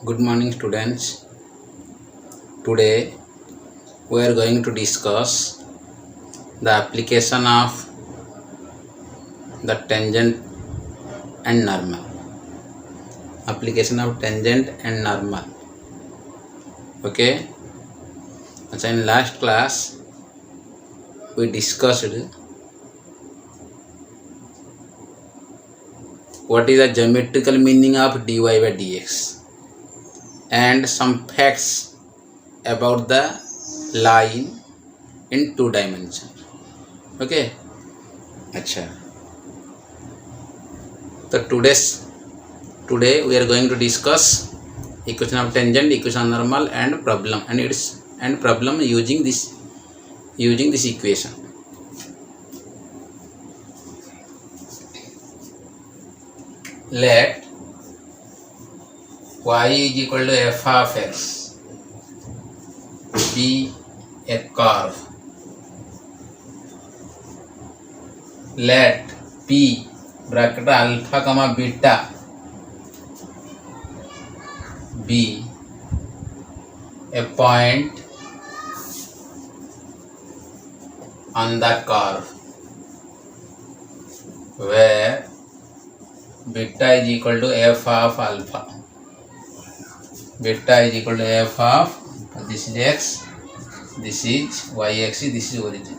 Good morning, students. Today we are going to discuss the application of the tangent and normal. Application of tangent and normal. Okay. So in last class we discussed what is the geometrical meaning of dy by dx and some facts about the line in 2 dimension. Okay. अच्छा, so today we are going to discuss equation of tangent, equation of normal, and problem using this equation. Let y is equal to f of x be a curve. Let p bracket alpha comma beta be a point on the curve where beta is equal to f of alpha. Beta is equal to f of, this is x, this is y axis, this is origin.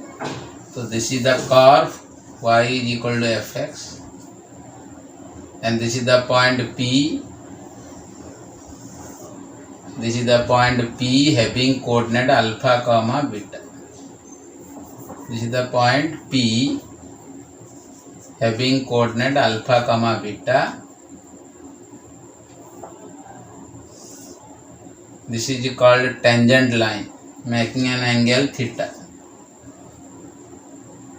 So this is the curve y is equal to fx, and this is the point P. This is the point P having coordinate alpha comma beta. This is the point P having coordinate alpha comma beta. This is called tangent line making an angle theta.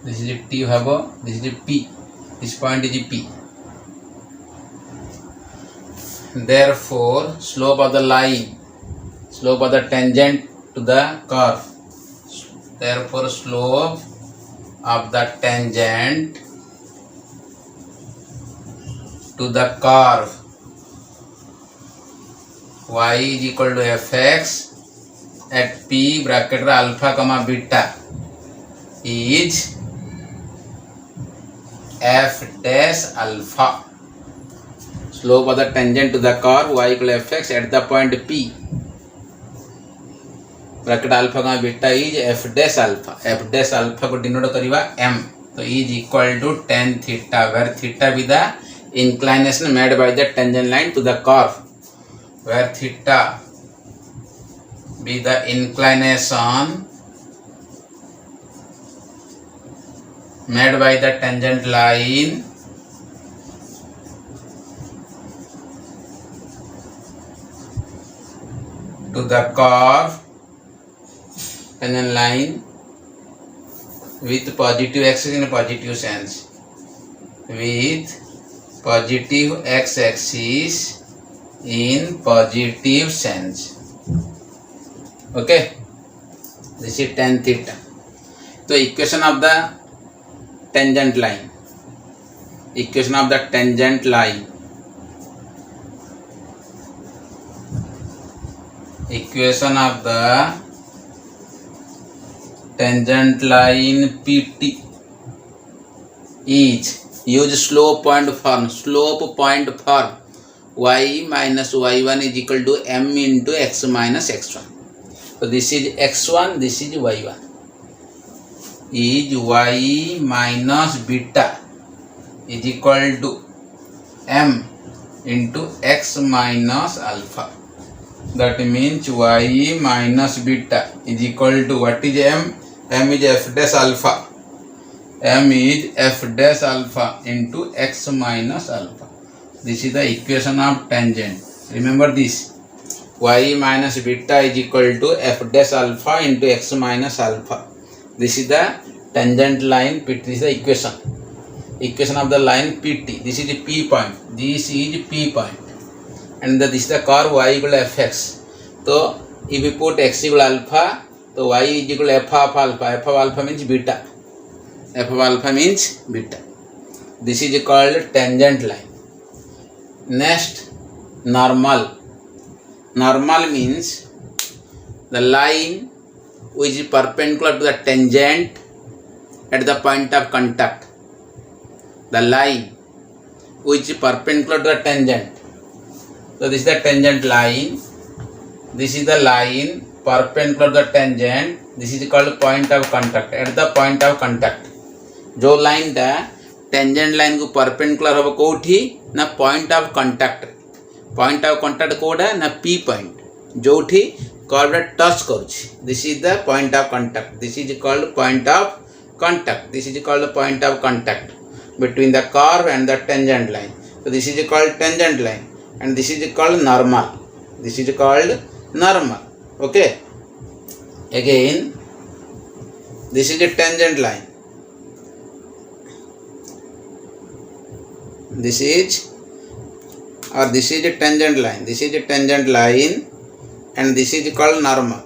This is T habo, this is P, this point is P. Therefore, slope of the line, slope of the tangent to the curve. Therefore, slope of the tangent to the curve y is equal to fx at p bracket alpha comma beta is f dash alpha. Slope of the tangent to the curve y equal to fx at the point p bracket alpha comma beta is f dash alpha. F dash alpha को denote करिवा m, तो is equal to tan theta, where theta be the inclination made by the tangent line to the curve, where theta be the inclination made by the tangent line to the curve, tangent line with positive axis in positive sense, with positive x-axis in positive sense. Okay, this is tan theta. So equation of the tangent line, equation of the tangent line, equation of the tangent line PT is use slope point form. Slope point form y minus y1 is equal to m into x minus x1. So this is x1, this is y1, is y minus beta is equal to m into x minus alpha. That means y minus beta is equal to, what is m? M is f dash alpha. M is f dash alpha into x minus alpha. This is the equation of tangent. Remember this. Y minus beta is equal to f dash alpha into x minus alpha. This is the tangent line PT. This is the equation. Equation of the line PT. This is the P point. This is P point. And this is the curve y equal to fx. So if we put x equal to alpha, so y is equal to f of alpha. F of alpha means beta. F of alpha means beta. This is called tangent line. Next, normal. normal means the line which is perpendicular to the tangent at the point of contact. The line which is perpendicular to the tangent. So this is the tangent line. This is the line perpendicular to the tangent. This is called point of contact. At the point of contact, जो line टा tangent line को perpendicular हम कौटी ना point of contact. Point of contact कोड़ा ना P point जो curve touch करुछि. This is the point of contact. This is called point of contact. This is called point of contact between the curve and the tangent line. So this is called tangent line and this is called normal. This is called normal. Okay. Again, this is a tangent line. This is a tangent line. This is a tangent line and this is called normal.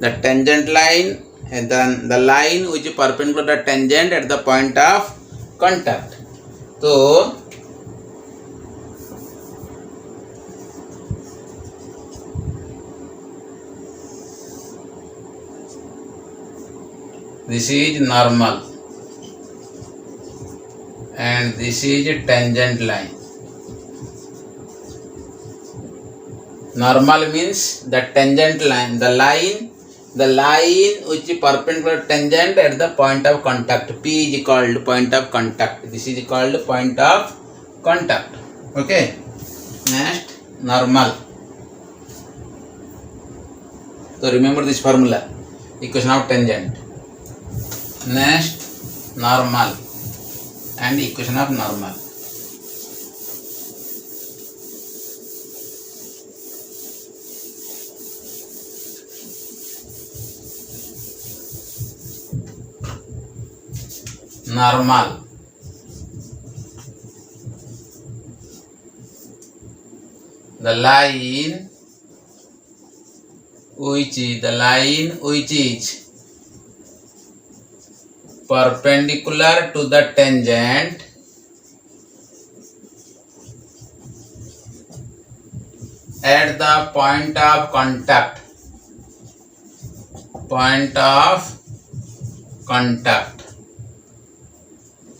The tangent line and then the line which is perpendicular to the tangent at the point of contact. So this is normal and this is a tangent line. Normal means the tangent line, the line which is perpendicular tangent at the point of contact. P is called point of contact. This is called point of contact. Okay. Next, normal. So remember this formula, equation of tangent. Next, normal and equation of normal. Normal. The line which is perpendicular to the tangent at the point of contact. Point of contact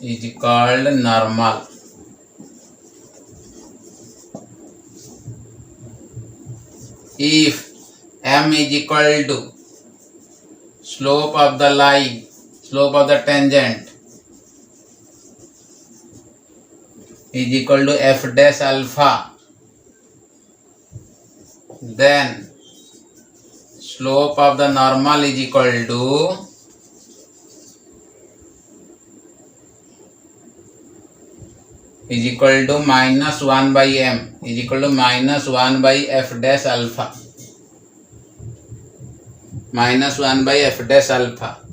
is called normal. If m is equal to slope of the line, slope of the tangent is equal to f dash alpha, then slope of the normal is equal to minus 1 by m is equal to minus 1 by f dash alpha. Minus 1 by f dash alpha.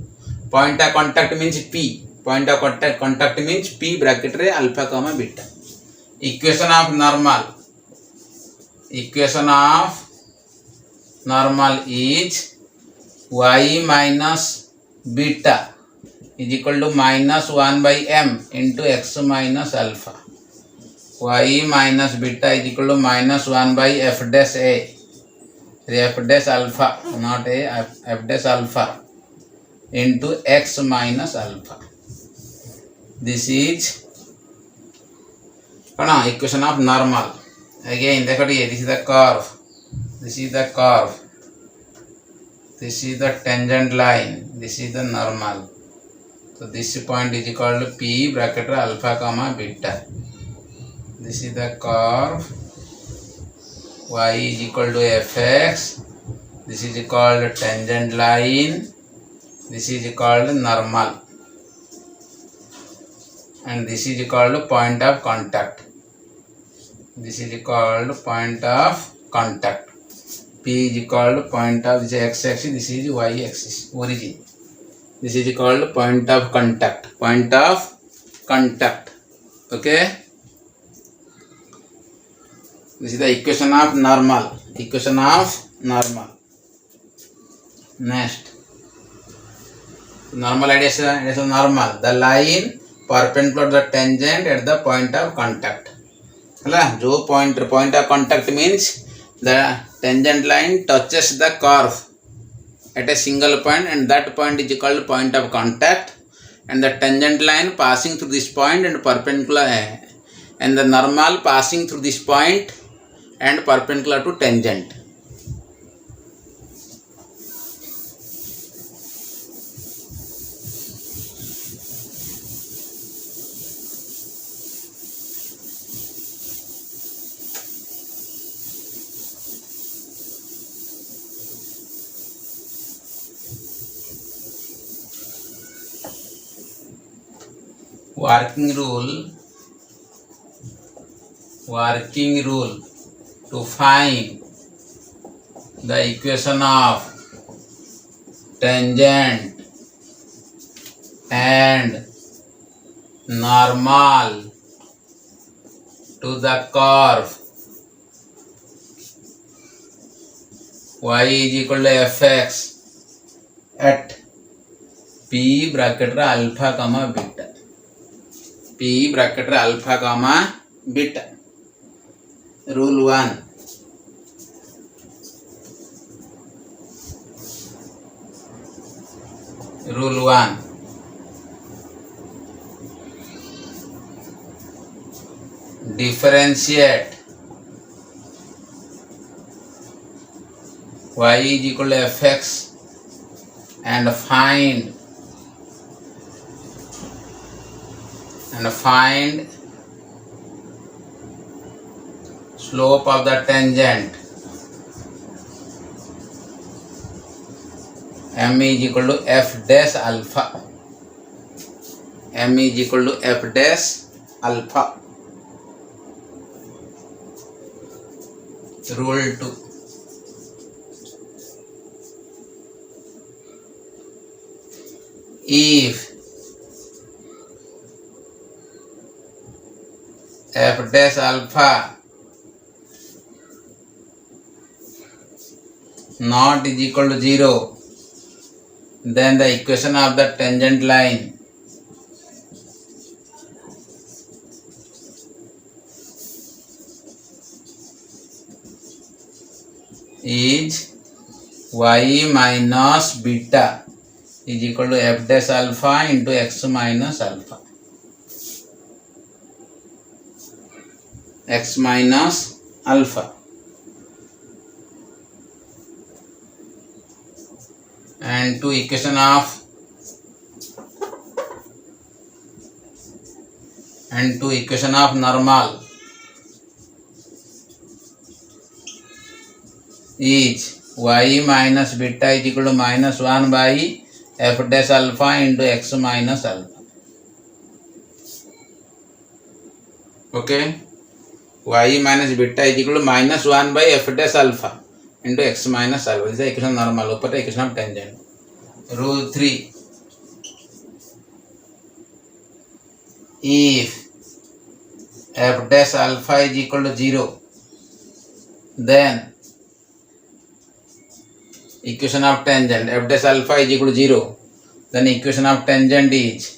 Point of contact means P. Point of contact means P bracket re alpha comma beta. Equation of normal. Equation of normal is y minus beta is equal to minus 1 by m into x minus alpha. Y minus beta is equal to minus 1 by f dash a. F dash alpha, not a, f dash alpha into x minus alpha. This is equation of normal. Again, this is the curve. This is the curve. This is the tangent line. This is the normal. So this point is called P bracket alpha comma beta. This is the curve. Y is equal to fx. This is called tangent line. This is called normal. And this is called point of contact. This is called point of contact. P is called point of this x axis. This is y axis, origin. This is called point of contact. Point of contact. Okay. This is the equation of normal. Equation of normal. Next, normal idea is normal. The line perpendicular to the tangent at the point of contact. है जो point of contact means the tangent line touches the curve at a single point and that point is called point of contact and the tangent line passing through this point and perpendicular and the normal passing through this point and perpendicular to tangent. Working rule to find the equation of tangent and normal to the curve y is equal to fx at p bracket रे alpha comma beta p bracket रे alpha comma beta. Rule 1 differentiate y is equal to fx and find slope of the tangent m is equal to f dash alpha. m is equal to f dash alpha. Rule 2 if f dash alpha not is equal to 0 then the equation of the tangent line is y minus beta is equal to f dash alpha into x minus alpha. x minus alpha and to equation of normal is y minus beta is equal to minus 1 by f dash alpha into x minus alpha. Okay, y minus beta is equal to minus 1 by f dash alpha into x minus alpha. This is the equation of normal. Upper equation of tangent. Rule 3 if f dash alpha is equal to 0 then equation of tangent f dash alpha is equal to 0 then equation of tangent is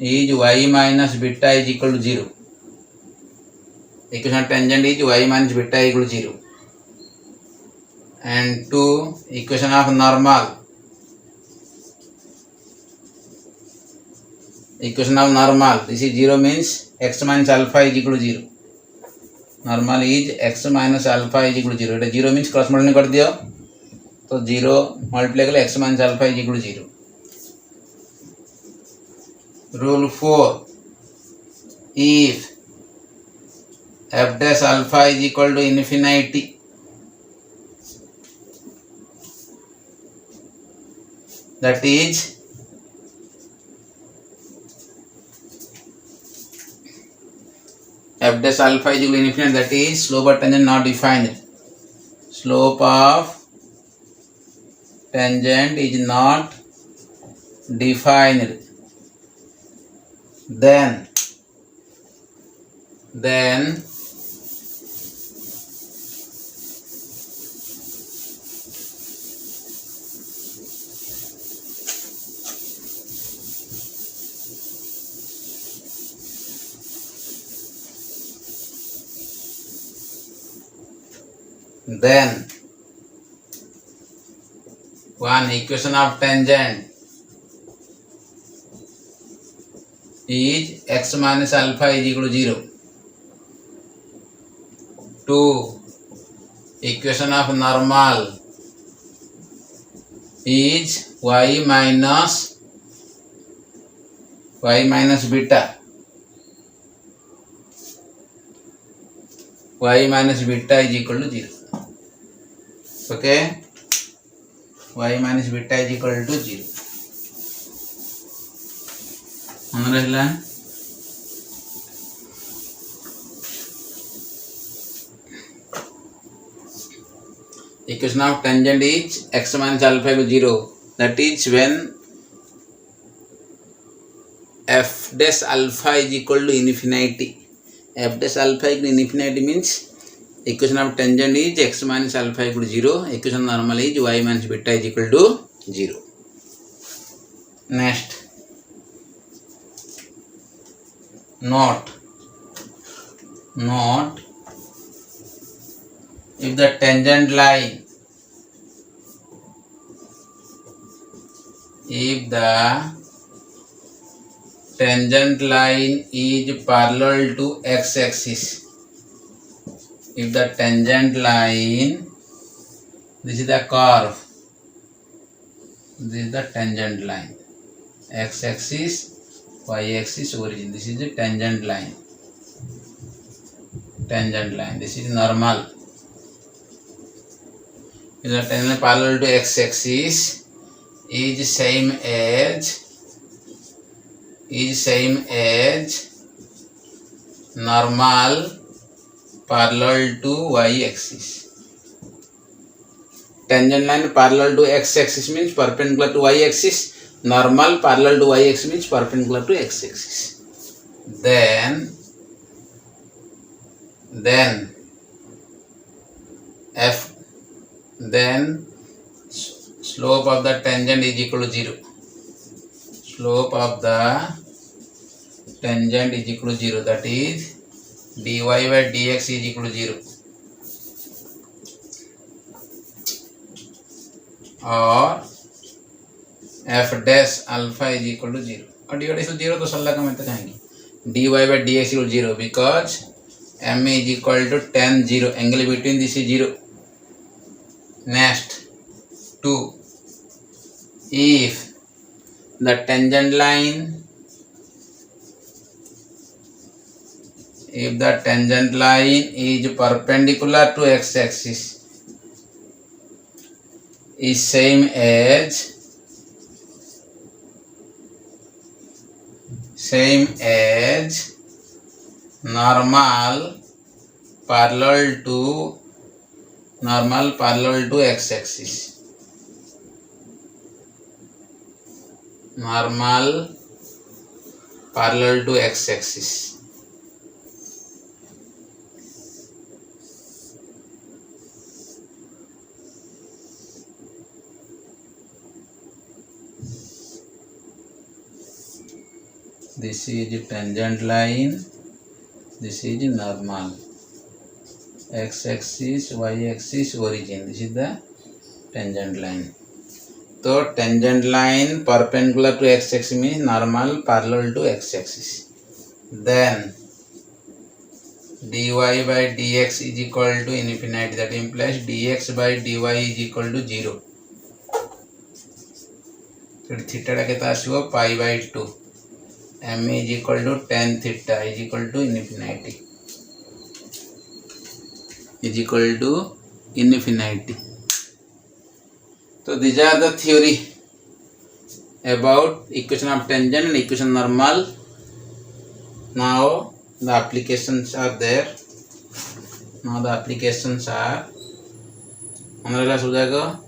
y minus beta is equal to 0. Equation of tangent is y minus beta equal to 0 and to equation of normal this is 0 means x minus alpha is equal to 0. Normal is x minus alpha is equal to 0. It 0 means cross multiply कर दियो तो 0 multiply करें x minus alpha is equal to 0. Rule 4 if f dash alpha is equal to infinity that is f dash alpha is equal to infinity that is slope of tangent not defined. Slope of tangent is not defined then then one equation of tangent is x minus alpha is equal to 0. 2 equation of normal is y minus beta. Y minus beta is equal to 0. Okay, y minus beta is equal to 0. Equation of tangent is x minus alpha equal to 0. That is when f dash alpha is equal to infinity. F dash alpha equal to infinity means equation of tangent is x minus alpha equal to 0. Equation normal is y minus beta is equal to 0. Next, note if the tangent line is parallel to x-axis, if the tangent line, this is the curve, this is the tangent line, x-axis, y-axis, origin, this is the tangent line, this is normal. If the tangent line parallel to x-axis is same as normal parallel to y-axis. Tangent line parallel to x-axis means perpendicular to y-axis. Normal parallel to y-axis means perpendicular to x-axis. Then slope of the tangent is equal to 0. Slope of the tangent is equal to 0. That is dy by dx is equal to 0. Or f dash alpha is equal to 0. और dy is equal to 0 तो सल्ला का मतलब कहेंगे dy by dx is equal to 0 because m is equal to tan 0. Angle between this is 0. Next, 2. If the tangent line is perpendicular to x-axis is same as normal parallel to x-axis. Normal parallel to x-axis. This is tangent line, this is normal, x-axis, y-axis, origin, this is the tangent line. So tangent line perpendicular to x-axis means normal parallel to x-axis. Then dy by dx is equal to infinity. That implies dx by dy is equal to 0. So theta टा कितना आसिबो pi by 2. M is equal to tan theta is equal to infinity. So these are the theory about equation of tangent and equation normal. Now the applications are there. हमारे हो जाएगा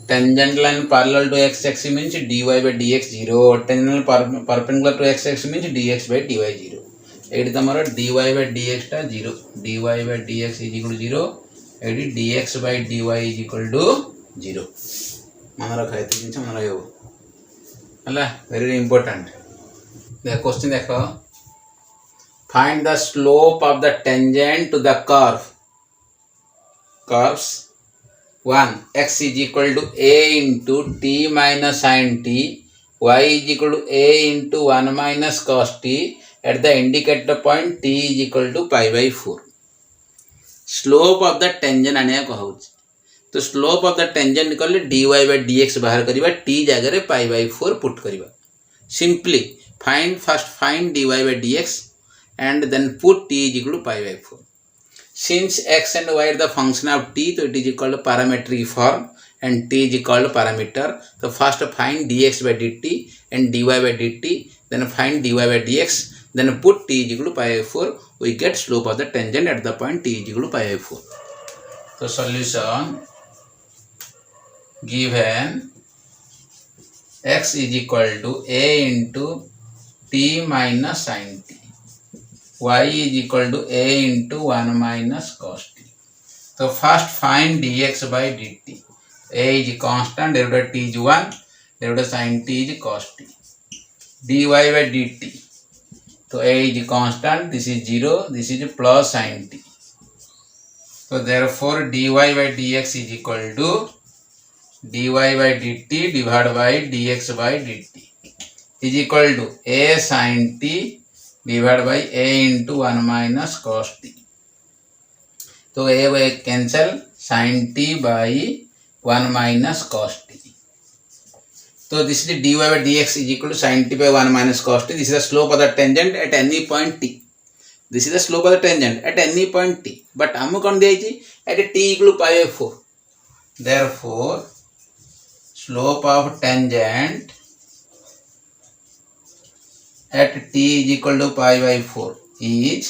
tangent line parallel to x-axis means dy by dx 0. Tangent line perpendicular to x-axis means dx by dy 0. एटी तमरा dy by dx टा 0. dy by dx is equal to 0. Eighty dx by dy is equal to 0. मन रखा है तीन मन रहा है very important. The question देखो, find the slope of the tangent to the curve. curves 1 x is equal to a into t minus sin t, y is equal to a into 1 minus cos t at the indicator point t is equal to pi by 4. Slope of the tangent आने कहूँ तो slope of the tangent कले dy by dx बाहर करवा t जगह pi by 4 put करवा. Simply first find dy by dx and then put t is equal to pi by 4. Since x and y are the function of t, so it is called parametric form and t is called parameter. So first find dx by dt and dy by dt, then find dy by dx, then put t is equal to pi by 4. We get slope of the tangent at the point t is equal to pi by 4. So solution given x is equal to a into t minus sin t, y is equal to a into 1 minus cos t. So first find dx by dt. A is constant, derivative t is 1, derivative sin t is cos t. dy by dt. So a is constant, this is 0, this is plus sin t. So therefore dy by dx is equal to dy by dt divided by dx by dt is equal to a sin t divided by a into 1 minus cos t. तो a by cancel, sin t by 1 minus cos t. So this is dy by dx is equal to sin t by 1 minus cos t. This is the slope of the tangent at any point t. This is the slope of the tangent at any point t. But हम कौन दिया थी at t equal to pi by 4. Therefore slope of tangent at t is equal to pi by 4 is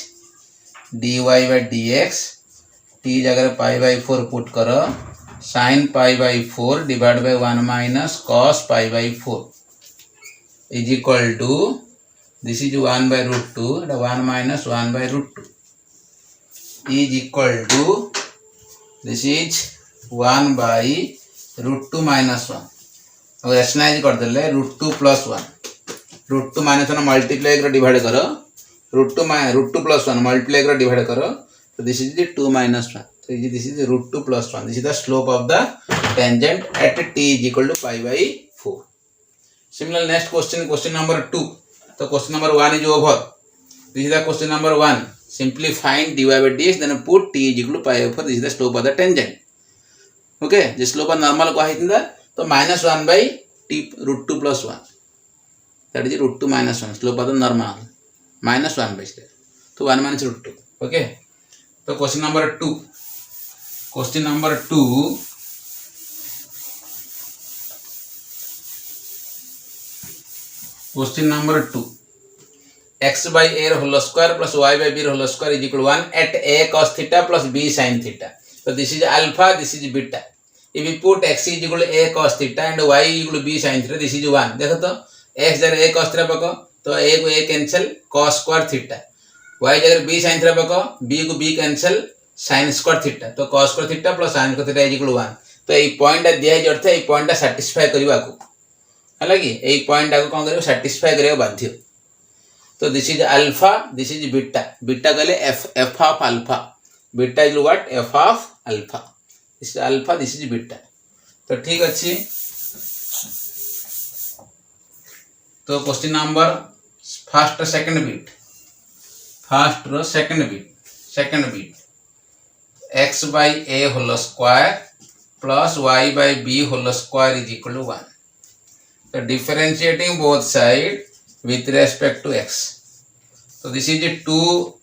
dy by dx, t जगह pi by 4 put करो, sin pi by 4 divided by 1 minus cos pi by 4 is equal to, this is 1 by root 2, 1 minus 1 by root 2 is equal to, this is 1 by root 2 minus 1. अब रेशनाइज कर देले root 2 plus 1. root 2 minus 1 multiply करो divide करो, root 2 plus 1 multiply करो divide करो, so this is the 2 minus 1. So this is the root 2 plus 1. This is the slope of the tangent at t is equal to pi by 4. Similar next question, question number 2. So question number 1 is over. This is the question number 1. Simply find dy by dx, then put t is equal to pi by 4. This is the slope of the tangent. Okay, the slope of normal को है तो minus 1 by t root 2 plus 1. That is root 2 minus 1. Slope of the normal minus 1 by square. So 1 minus root 2. Okay. So question number 2. Question number 2. Question number 2. X by a whole square plus y by b whole square is equal to 1 at a cos theta plus b sin theta. So this is alpha, this is beta. If we put x is equal to a cos theta and y is equal to b sin theta, this is 1. देखो तो x जगह a cos theta पको तो a को a cancel cos square theta. y जगह b sin theta पको b को b cancel sin square theta. तो cos square theta plus sin square theta is equal to 1. तो ये पॉइंट दिया है जर्थ ये पॉइंट सैटिस्फाई करबा को हला कि ये पॉइंट को कोन करियो सैटिस्फाई करियो बाध्य. तो this is alpha, this is beta. Beta कहले f of alpha. Beta is what f of alpha. This is alpha, this is beta. तो ठीक अछि. तो क्वेश्चन नंबर फर्स्ट और second bit, first row second bit x by a whole square plus y by b whole square is equal to 1. So differentiating both sides with respect to x. So this is a 2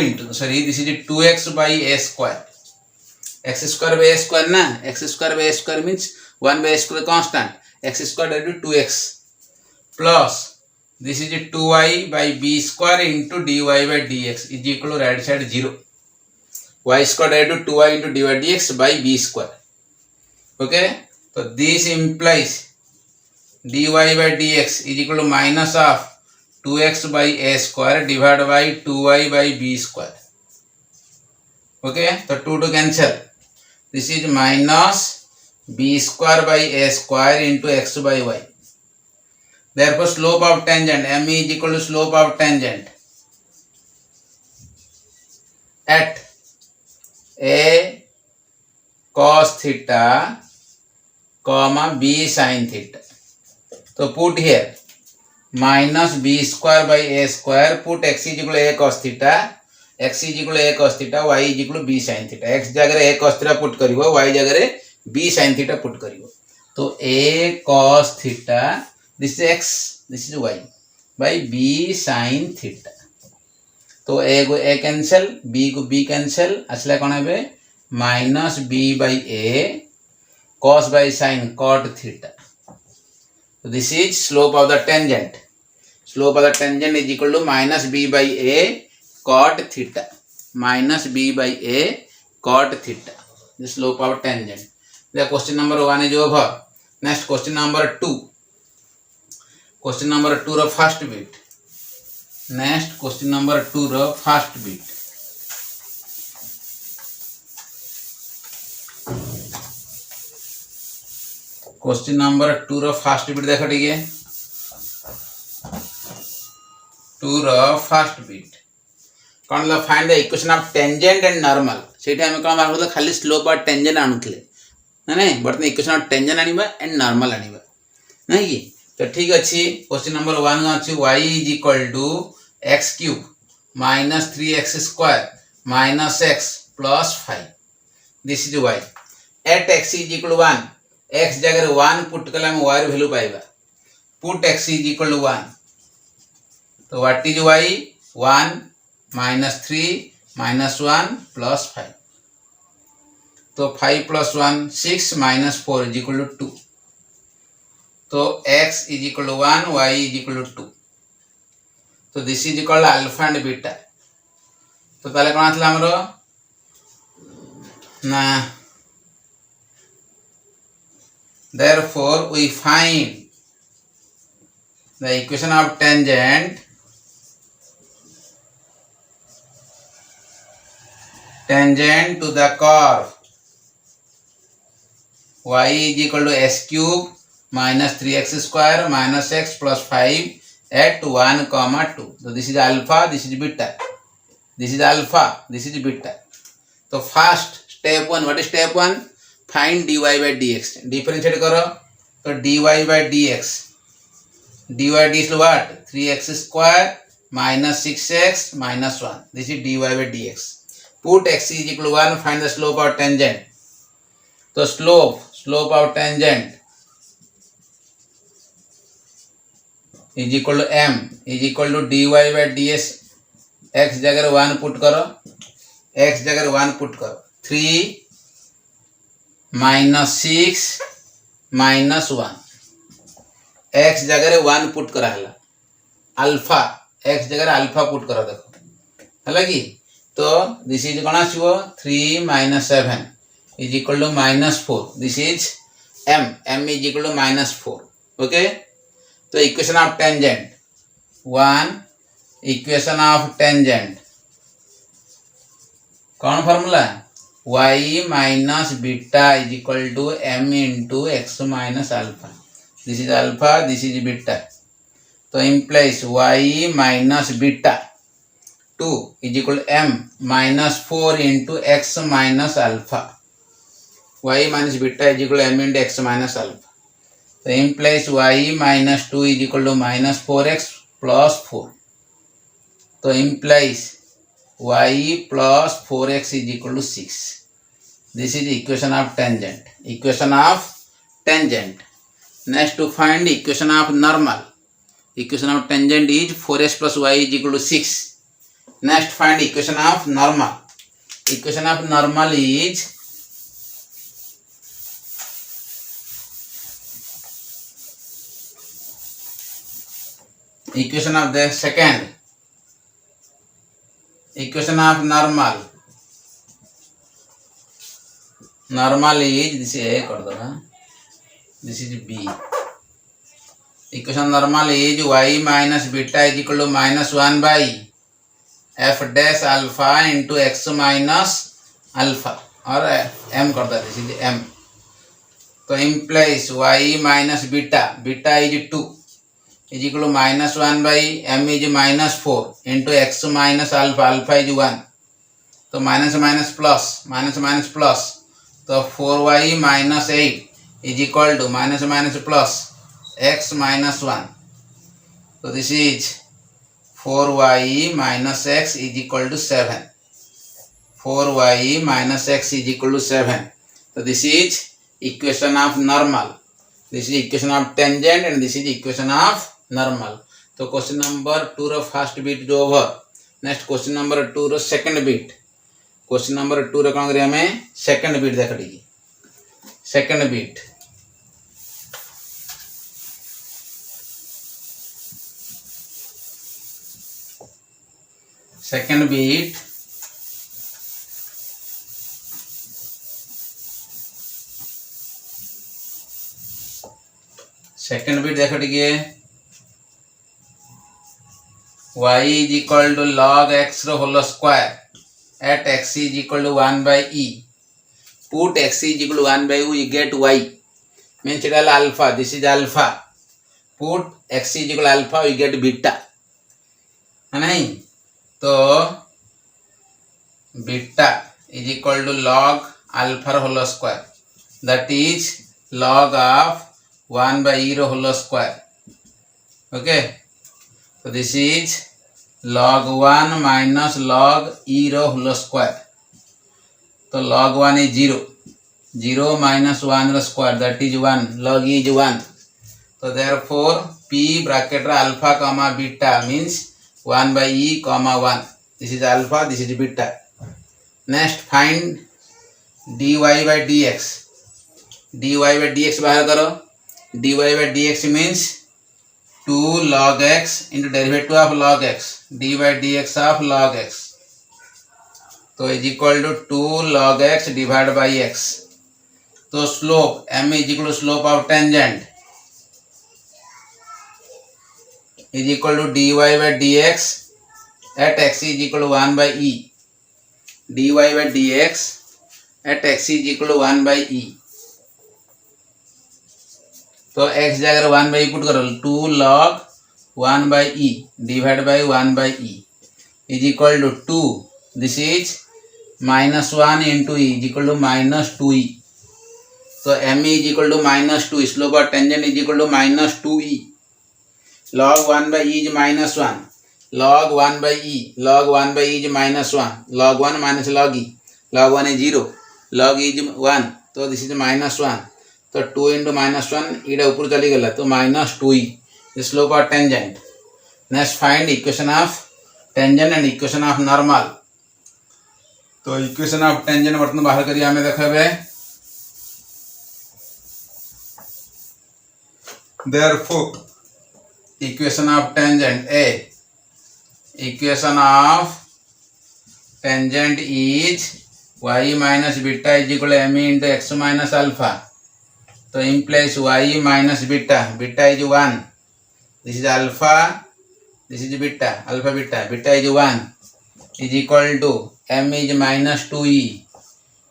into, sorry, this is a 2x by a square. X square by a square na, x square by a square means 1 by a square constant. X square equal to 2x plus this is a 2y by b square into dy by dx is equal to right side 0. Y square equal to 2y into dy by dx by b square. Okay, so this implies dy by dx is equal to minus of 2x by a square divided by 2y by b square. Okay, so 2 to cancel. This is minus b square by a square into x by y. Therefore slope of tangent m is equal to slope of tangent at A cos theta comma B sin theta. So put here minus B square by A square, put x is equal to A cos theta, x is equal to A cos theta, y is equal to B sin theta. x जगह A cos theta put करिवो, y जगह B sin theta put करिवो. तो A cos theta, this is x, this is y, by B sin theta. तो A को A cancel, B को B cancel, असला कौन है बे minus B by A cos by sin cot theta. So this is slope of the tangent. Slope of the tangent is equal to minus B by A cot theta. Minus B by A cot theta. The slope of tangent. The question number 1 is over. Next question number 2. Question number 2 of first bit. Next question number 2 of first bit. Question number 2 of first bit देखो ठीक है. 2 of first bit. कौन ला find the equation of tangent and normal. सेठी हमें कौन मारको तो खाली slope और tangent आनुथले. नहीं बर्तमान equation of tangent आनिबा and normal आनिबा. नहीं की तो ठीक अच्छी. Question number 1 अच्छी y is equal to x cube minus 3x square minus x plus 5. This is y. At x is equal to 1. x जगह 1 पुट कला हम y वैल्यू पाइबा. Put x is equal to 1. तो what is y? 1 minus 3 minus 1 plus 5. तो 5 plus 1 6 minus 4 is equal to 2. तो x is equal to 1, y is equal to 2. तो this is equal to alpha and beta. तो ताले कौन आथला हमरो ना. Therefore, we find the equation of tangent to the curve y is equal to s cube minus 3x square minus x plus 5 at 1 comma 2. So this is alpha, this is beta. This is alpha, this is beta. So first step 1, what is step 1? Find dy by dx. Differentiate करो तो dy by dx. dy is what? 3x square minus 6x minus 1. This is dy by dx. Put x is equal to 1. Find the slope of tangent. So slope of tangent is equal to m is equal to dy by ds. x जगह 1 put करो. x जगह 1 put करो. 3 minus 6 minus 1. x जगह 1 put करा हला. Alpha x जगह alpha put करा देखो हला की. तो दिस इज कौन आसीबो 3 minus 7 is equal to minus 4. This is m is equal to minus 4. Okay. तो equation of tangent 1. Equation of tangent कौन formula y minus beta is equal to m into x minus alpha. This is alpha, this is beta. So implies y minus beta 2 is equal to m minus 4 into x minus alpha. Y minus beta is equal to m into x minus alpha. So implies y minus 2 is equal to minus 4x plus 4. So implies y plus 4x is equal to 6. This is equation of tangent. Equation of tangent. Next to find equation of normal. Equation of tangent is 4x plus y is equal to 6. Next find equation of normal. Equation of normal is equation of the second. Equation of normal. Normal is this is A कर दो ना. This is B. Equation normal is y minus beta is equal to minus 1 by f dash alpha into x minus alpha और m कर दो. This is m. तो implies y minus beta is 2 is equal to minus 1 by m is minus 4 into x minus alpha is 1. तो minus minus plus, तो 4y minus 8 is equal to minus minus plus x minus 1. तो this is 4y minus x is equal to 7. 4y minus x is equal to 7. तो this is equation of normal. This is equation of tangent and this is equation of normal. तो question number 2 row first beat जो over. Next question number 2 row second beat. Question number 2 row कौन करिया हमें second beat देख लीजिए. Second beat second beat second beat देख लीजिए. y is equal to log x whole square at x is equal to 1 by e. Put x is equal to 1 by e, you get y. Means it is alpha. This is alpha. Put x is equal to alpha, you get beta. है नहीं? तो beta is equal to log alpha whole square. That is log of 1 by e whole square. Okay. So this is log 1 minus log e whole square. So log 1 is 0. 0 minus 1 square, that is 1. Log e is 1. So therefore p bracket alpha comma beta means 1 by e comma 1. This is alpha, this is beta. Next find dy by dx. dy by dx बाहर करो. dy by dx means 2 log x into derivative of log x. dy by dx of log x. तो is equal to 2 log x divided by x. तो slope m is equal to slope of tangent is equal to dy by dx at x is equal to 1 by e. dy by dx at x is equal to 1 by e. तो x जगह 1 by e put करो. 2 log 1 by e divided by 1 by e is equal to 2. This is minus 1 into e is equal to minus 2e. So m is equal to minus 2. Slope of tangent is equal to minus 2e. Log 1 by e is minus 1. Log 1 by e. Log 1 by e is minus 1. Log 1 minus log e. Log 1 is 0. Log e is 1. तो this is minus 1. तो 2 into minus 1 इधर ऊपर चली गया तो minus 2e. Slope of tangent. Next find equation of tangent and equation of normal. तो equation of tangent बर्तन बाहर करिए हमें देखेबे. Therefore equation of tangent a. Equation of tangent is y minus beta is equal to m into x minus alpha. तो implies y minus beta. Beta is 1. This is alpha. This is beta. Alpha beta. Beta is 1. Is equal to m is minus 2e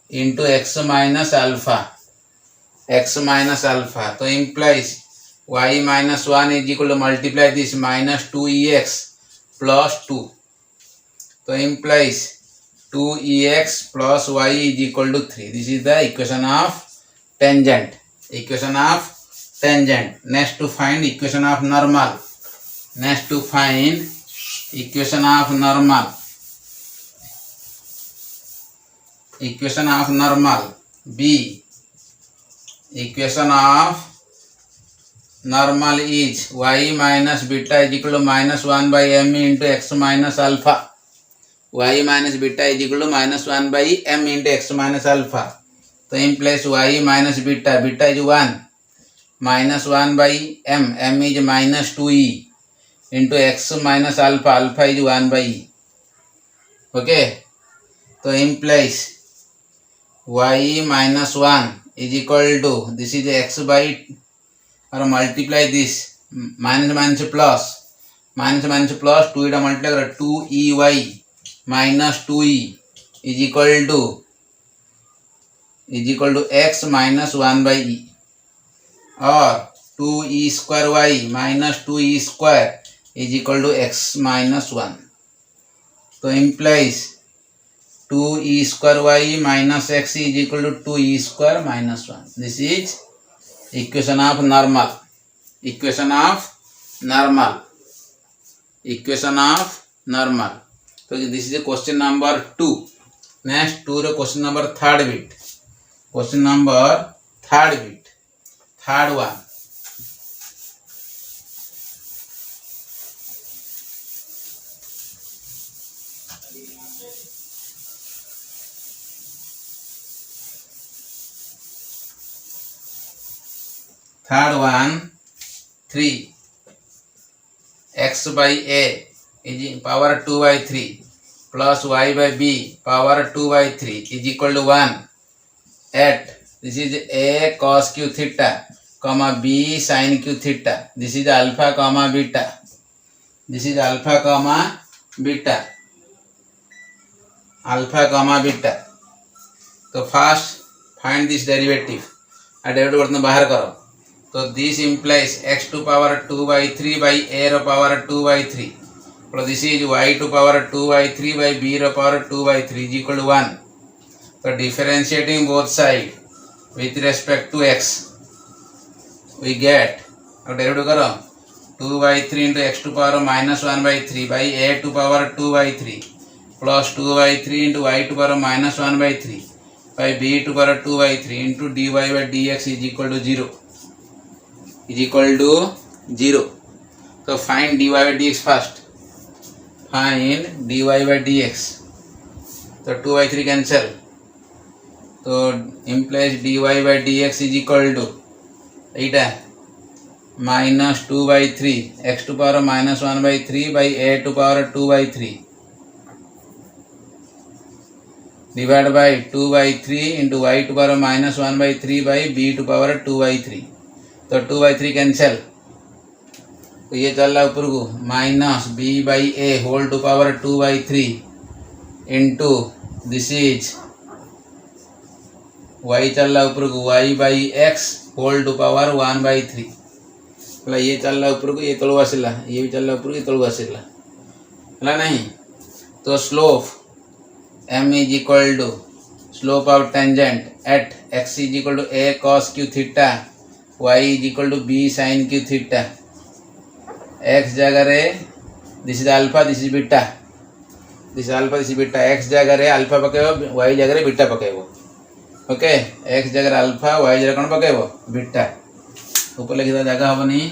into x minus alpha. X minus alpha. तो implies y minus 1 is equal to multiply this minus 2ex plus 2. तो implies 2ex plus y is equal to 3. This is the equation of tangent. Equation of tangent. Next to find equation of normal. Next to find equation of normal. Equation of normal. B. Equation of normal is y minus beta is equal to minus 1 by m into x minus alpha. Y minus beta is equal to minus 1 by m into x minus alpha. तो implies y minus beta. Beta is 1 minus 1 by m. M is minus 2e into x minus alpha. Alpha is 1 by e. Okay. तो implies y minus 1 is equal to this is x by or multiply this minus minus plus 2 इटा multiply करो 2ey minus 2e is equal to x minus 1 by e or 2e square y minus 2e square is equal to x minus 1. तो implies 2e square y minus x is equal to 2e square minus 1. This is equation of normal. Equation of normal. Equation of normal. So this is a question number 2. Next 2 question number third bit. Question number third bit. Third one. Third one, 3 x by a is power 2 by 3 plus y by b power 2 by 3 is equal to 1 at this is a cos q theta comma b sin q theta. This is alpha comma beta. This is alpha comma beta. Alpha comma beta. So first find this derivative. Derivative करना बाहर करो. So this implies x to power 2 by 3 by a ro power 2 by 3. So this is y to power 2 by 3 by b ro power 2 by 3 is equal to 1. So differentiating both sides with respect to x, we get derivative करो 2 by 3 into x to power minus 1 by 3 by a to power 2 by 3 plus 2 by 3 into y to power minus 1 by 3 by b to power 2 by 3 into dy by dx is equal to 0. Is equal to 0. So find dy by dx first. Find dy by dx. So 2 by 3 cancel. So implies dy by dx is equal to minus 2 by 3 x to power minus 1 by 3 by a to power 2 by 3 divided by 2 by 3 into y to power minus 1 by 3 by b to power 2 by 3. तो 2 by 3 cancel. तो ये चल रहा है ऊपर को minus b by a whole to power 2 by 3 into this is y चल रहा है ऊपर को y by x whole to power 1 by 3. मतलब ये चल रहा है ऊपर को ये तलु आसिला ये भी चल रहा है ऊपर को ये तलु आसिला है नहीं. तो slope m is equal to slope of tangent at x is equal to a cos q theta y is equal to b sin q theta. x जगह रे this is alpha this is beta. This is alpha this is beta. x जगह रे alpha पकेबो y जगह रे beta पकेबो. Okay x जगह alpha y जगह कौन पकेबो beta. ऊपर लिखिता जगह हबनी.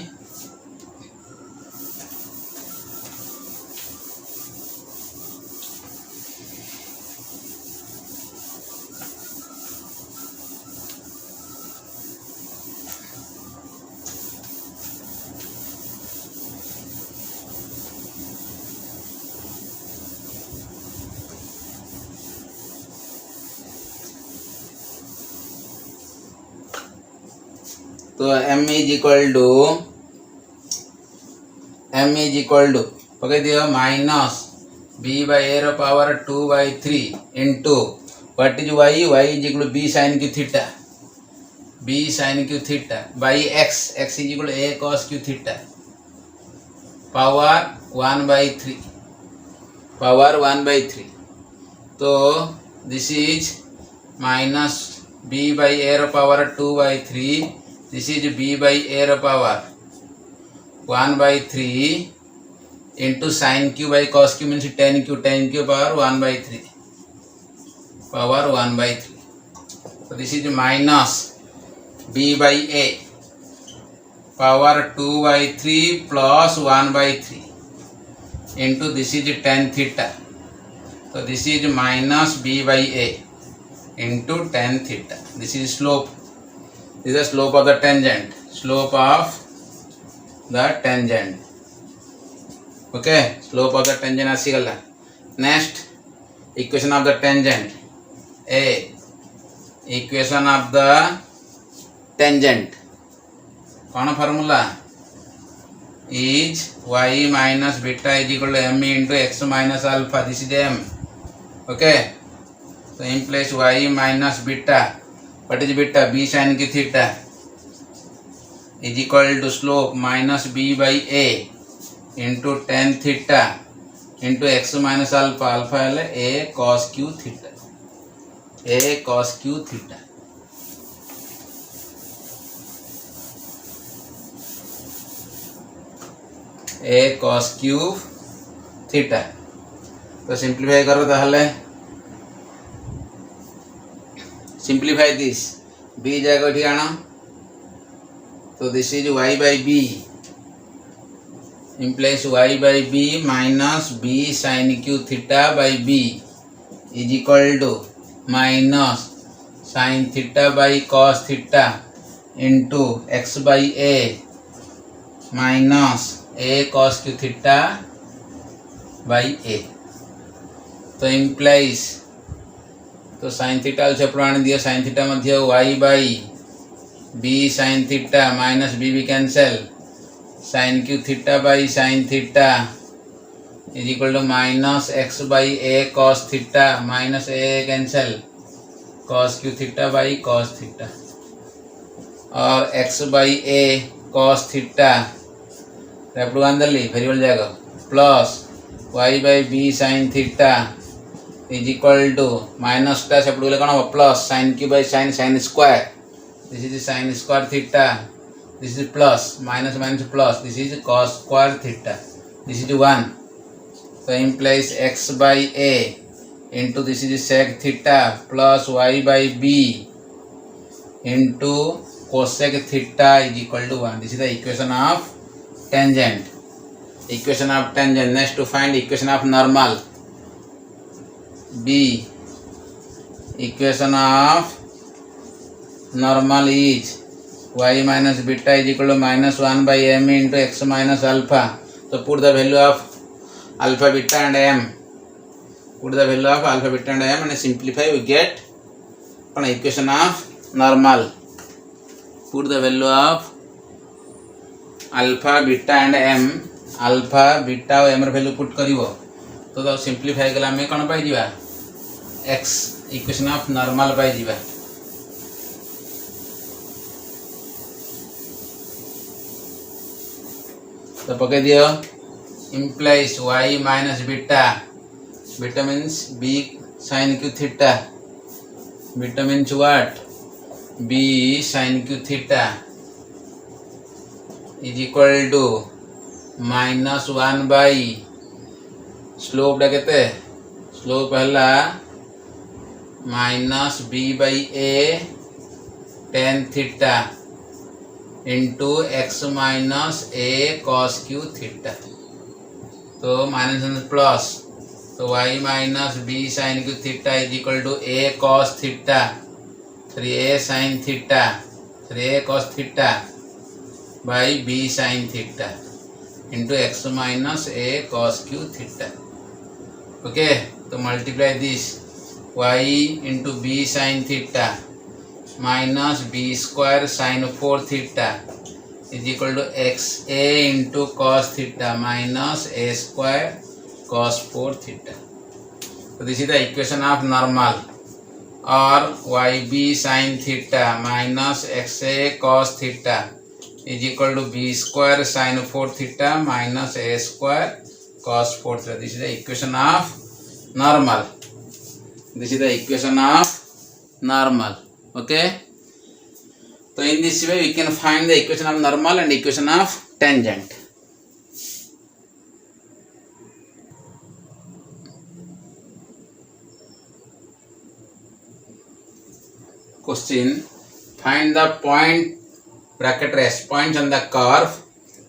तो m is equal to पकड़ दियो minus b by a row power 2 by 3 into what is y is equal to b sin q theta by x is equal to a cos q theta power 1 by 3. तो this is minus b by a row power 2 by 3. This is b by a row power 1 by 3 into sin q by cos q means tan q power 1 by 3 power 1 by 3. So this is minus b by a power 2 by 3 plus 1 by 3 into this is tan theta. So this is minus b by a into tan theta. This is slope. This is the slope of the tangent. Slope of the tangent. Okay, slope of the tangent आसीगला. Next, equation of the tangent. A equation of the tangent. कौन formula? Is y minus beta is equal to m into x minus alpha. This is m. Okay, so implies y minus beta. What is beta? b sin q theta is equal to slope minus b by a into tan theta into x minus alpha. Alpha है a cos q theta. a cos q theta. a cos q theta. तो simplify करो ताहले simplify this b जाएगा ठीक आना तो this is y by b implies y by b minus b sin q theta by b is equal to minus sin theta by cos theta into x by a minus a cos q theta by a. तो implies तो sin theta से प्रमाण दिया sin theta Madhya y by b sin theta minus b भी cancel sin q theta by sin theta is equal to minus x by a cos theta minus a cancel cos q theta by cos theta और x by a cos theta variable जाएगा plus y by b sin theta is equal to minus का सेपट कौन हम plus sin q by sin square this is sin square theta this is plus minus minus plus this is cos square theta this is 1 so implies x by a into this is sec theta plus y by b into cosec theta is equal to 1. This is the equation of tangent. Equation of tangent. Next to find equation of normal. B. Equation of normal is y minus beta is equal to minus 1 by m into x minus alpha. So put the value of alpha, beta and m. Put the value of alpha, beta and m and simplify. We get an equation of normal. Put the value of alpha, beta and m. Alpha, beta और m value put करिवो तो simplify कला में कौन पाई जीवा x equation of normal पाई जीवा तो पके दियो implies y minus beta. Beta means b sin q theta. Beta means what? b sin q theta is equal to minus 1 by slope कहते slope पहला minus b by a tan theta into x minus a cos q theta. तो minus plus तो y minus b sin q theta is equal to a cos theta 3a sin theta 3a cos theta by b sin theta into x minus a cos q theta. Okay, so multiply this y into b sin theta minus b square sin 4 theta is equal to x a into cos theta minus a square cos 4 theta. So this is the equation of normal. Or yb sin theta minus xa cos theta is equal to b square sin 4 theta minus a square cos 4 theta. This is the equation of normal. This is the equation of normal. Okay. So in this way we can find the equation of normal and equation of tangent. Question: find the point bracket rest points on the curve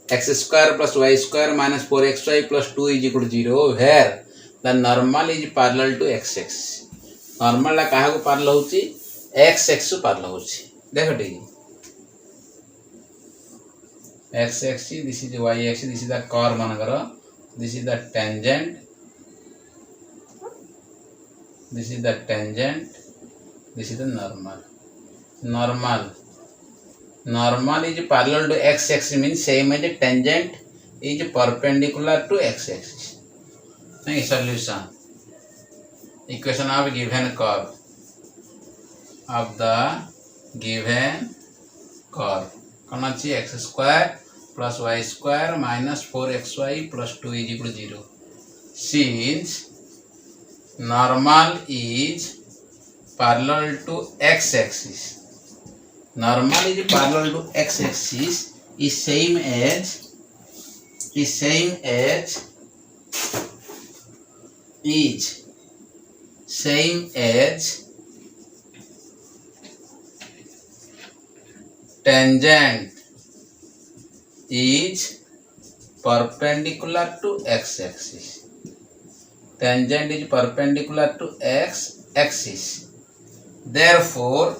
x square plus y square minus 4xy plus 2 is equal to 0 where the normal is parallel to x axis. Normal ला कहाँ को parallel होची x axis parallel होची देखो ठीक x axis this is y axis this is the curve मान करो this is the tangent this is the tangent this is the normal is parallel to x axis means same as the tangent is perpendicular to x axis. Next solution equation of given curve of the given curve कौन अच्छी x square plus y square minus 4xy plus 2 is equal to 0 since normal is parallel to x axis. Normal is parallel to x axis is same as tangent is perpendicular to x axis. Tangent is perpendicular to x axis. Therefore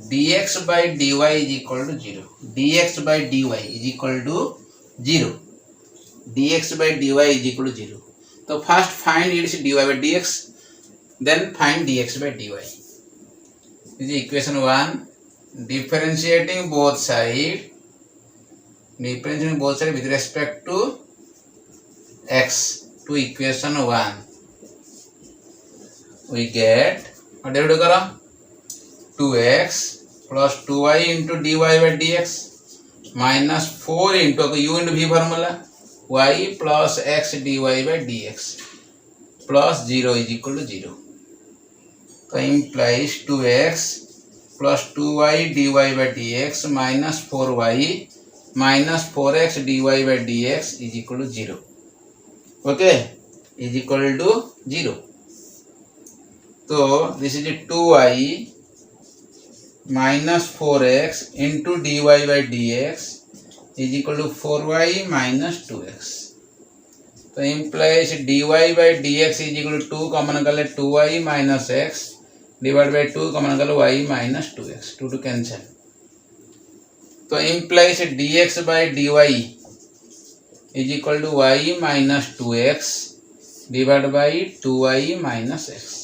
dx by dy is equal to 0. Dx by dy is equal to 0. Dx by dy is equal to 0. So first find its dy by dx, then find dx by dy. This is equation 1. Differentiating both sides with respect to x to equation 1. We get what do you do? 2x plus 2y into dy by dx minus 4 into u into v formula y plus x dy by dx plus 0 is equal to 0. So implies 2x plus 2y dy by dx minus 4y minus 4x dy by dx is equal to 0. Okay, is equal to 0. So this is 2y minus 4x into dy by dx is equal to 4y minus 2x. So implies dy by dx is equal to 2 common कर ले 2y minus x divided by 2 common कर लो y minus 2x, 2 to cancel. So implies dx by dy is equal to y minus 2x divided by 2y minus x.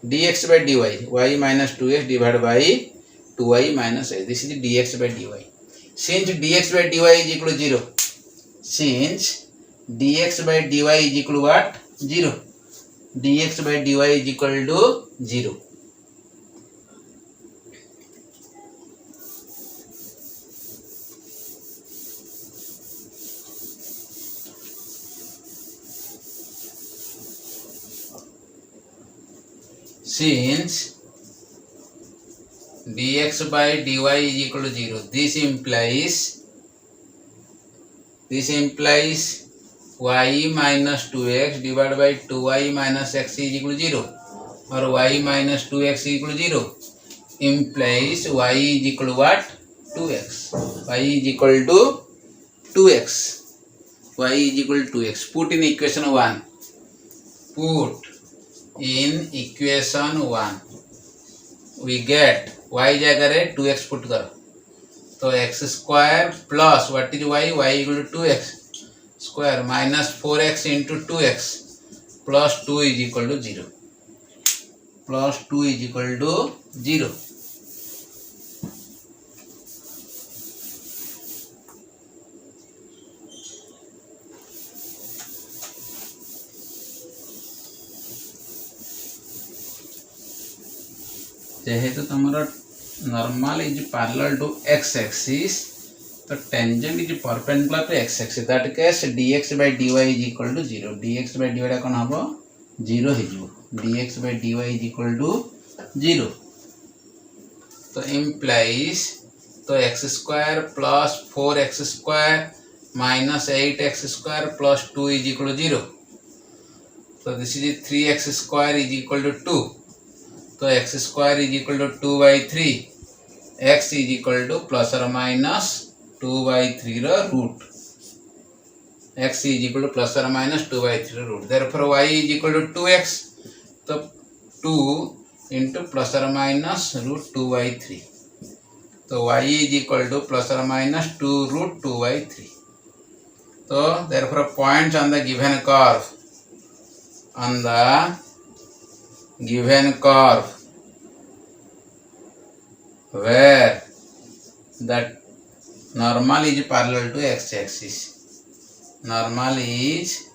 Dx by dy y minus 2x divided by 2y minus x. This is the dx by dy. Since dx by dy is equal to 0, since dx by dy is equal to what? 0. Dx by dy is equal to 0. Since dx by dy is equal to 0, this implies y minus 2x divided by 2y minus x is equal to 0 or y minus 2x is equal to 0 implies y is equal to what? 2x. Y is equal to 2x. Y is equal to 2x. Put in equation 1. Put in equation 1 we get y जगह 2x put करो तो x square plus what is y equal to 2x square minus 4x into 2x plus 2 is equal to 0. Plus 2 is equal to 0. जेहेतु तुम normal is parallel to x axis, तो tangent is perpendicular to x axis. That case dx by dy is equal to 0. dx by dy कौन हबो 0 हिजो. dx by dy is equal to 0. तो implies तो x square plus 4x square minus 8x square plus 2 is equal to 0. So this is 3x square is equal to 2. तो x square is equal to 2 by 3. X is equal to plus or minus 2 by 3 root. X is equal to plus or minus 2 by 3 root. Therefore y is equal to 2x. So 2 into plus or minus root 2 by 3. So y is equal to plus or minus 2 root 2 by 3. So therefore points on the given curve. On the given curve where that normal is parallel to x axis. Normal is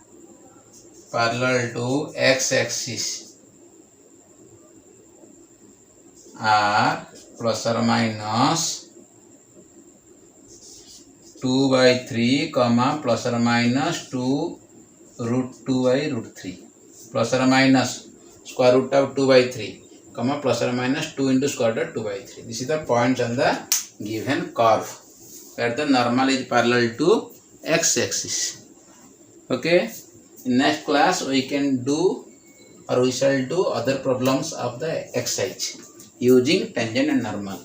parallel to x axis are plus or minus 2 by 3 comma plus or minus 2 root 2 by root 3 plus or minus square root of 2 by 3, comma plus or minus 2 into square root of 2 by 3. This is the points on the given curve where the normal is parallel to x-axis. Okay. In next class we can do, or we shall do other problems of the exercise using tangent and normal.